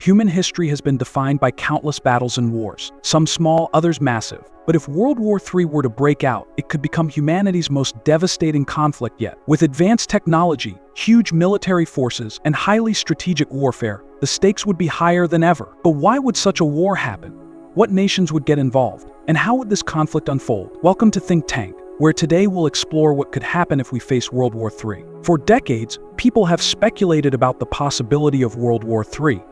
Human history has been defined by countless battles and wars, some small, others massive. But if World War III were to break out, it could become humanity's most devastating conflict yet. With advanced technology, huge military forces, and highly strategic warfare, the stakes would be higher than ever. But why would such a war happen? What nations would get involved? And how would this conflict unfold? Welcome to Think Tank, where today we'll explore what could happen if we face World War III. For decades, people have speculated about the possibility of World War III.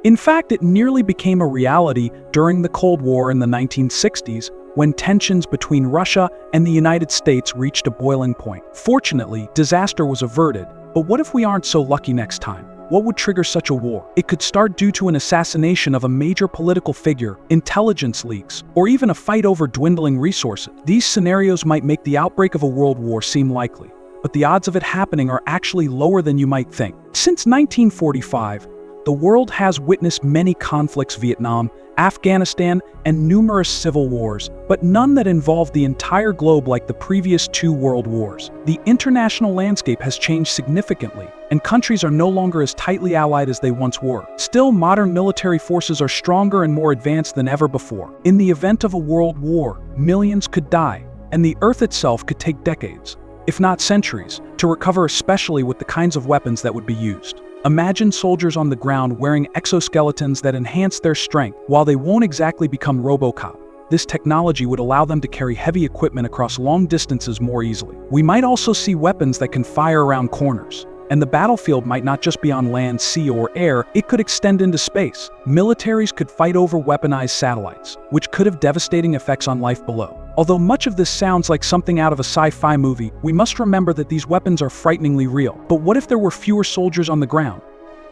In fact, it nearly became a reality during the Cold War in the 1960s, when tensions between Russia and the United States reached a boiling point. Fortunately, disaster was averted, but what if we aren't so lucky next time? What would trigger such a war? It could start due to an assassination of a major political figure, intelligence leaks, or even a fight over dwindling resources. These scenarios might make the outbreak of a world war seem likely, but the odds of it happening are actually lower than you might think. Since 1945, the world has witnessed many conflicts: Vietnam, Afghanistan, and numerous civil wars, but none that involved the entire globe like the previous two world wars. The international landscape has changed significantly, and countries are no longer as tightly allied as they once were. Still, modern military forces are stronger and more advanced than ever before. In the event of a world war, millions could die, and the Earth itself could take decades, if not centuries, to recover, especially with the kinds of weapons that would be used. Imagine soldiers on the ground wearing exoskeletons that enhance their strength. While they won't exactly become RoboCop, this technology would allow them to carry heavy equipment across long distances more easily. We might also see weapons that can fire around corners. And the battlefield might not just be on land, sea, or air, it could extend into space. Militaries could fight over weaponized satellites, which could have devastating effects on life below. Although much of this sounds like something out of a sci-fi movie, we must remember that these weapons are frighteningly real. But what if there were fewer soldiers on the ground?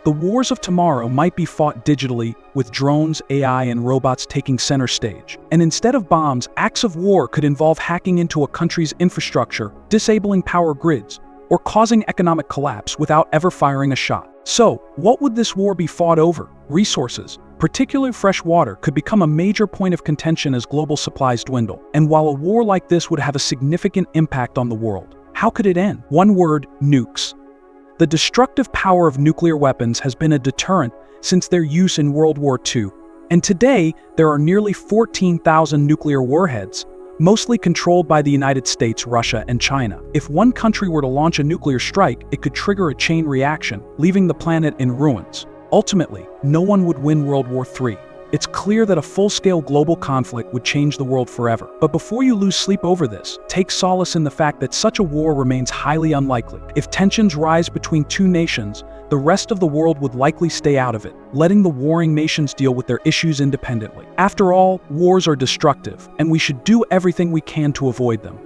The wars of tomorrow might be fought digitally, with drones, AI, and robots taking center stage. And instead of bombs, acts of war could involve hacking into a country's infrastructure, disabling power grids, or causing economic collapse without ever firing a shot. So, what would this war be fought over? Resources, particularly fresh water, could become a major point of contention as global supplies dwindle. And while a war like this would have a significant impact on the world, how could it end? One word: nukes. The destructive power of nuclear weapons has been a deterrent since their use in World War II. And today, there are nearly 14,000 nuclear warheads, mostly controlled by the United States, Russia, and China. If one country were to launch a nuclear strike, it could trigger a chain reaction, leaving the planet in ruins. Ultimately, no one would win World War III. It's clear that a full-scale global conflict would change the world forever. But before you lose sleep over this, take solace in the fact that such a war remains highly unlikely. If tensions rise between two nations, the rest of the world would likely stay out of it, letting the warring nations deal with their issues independently. After all, wars are destructive, and we should do everything we can to avoid them.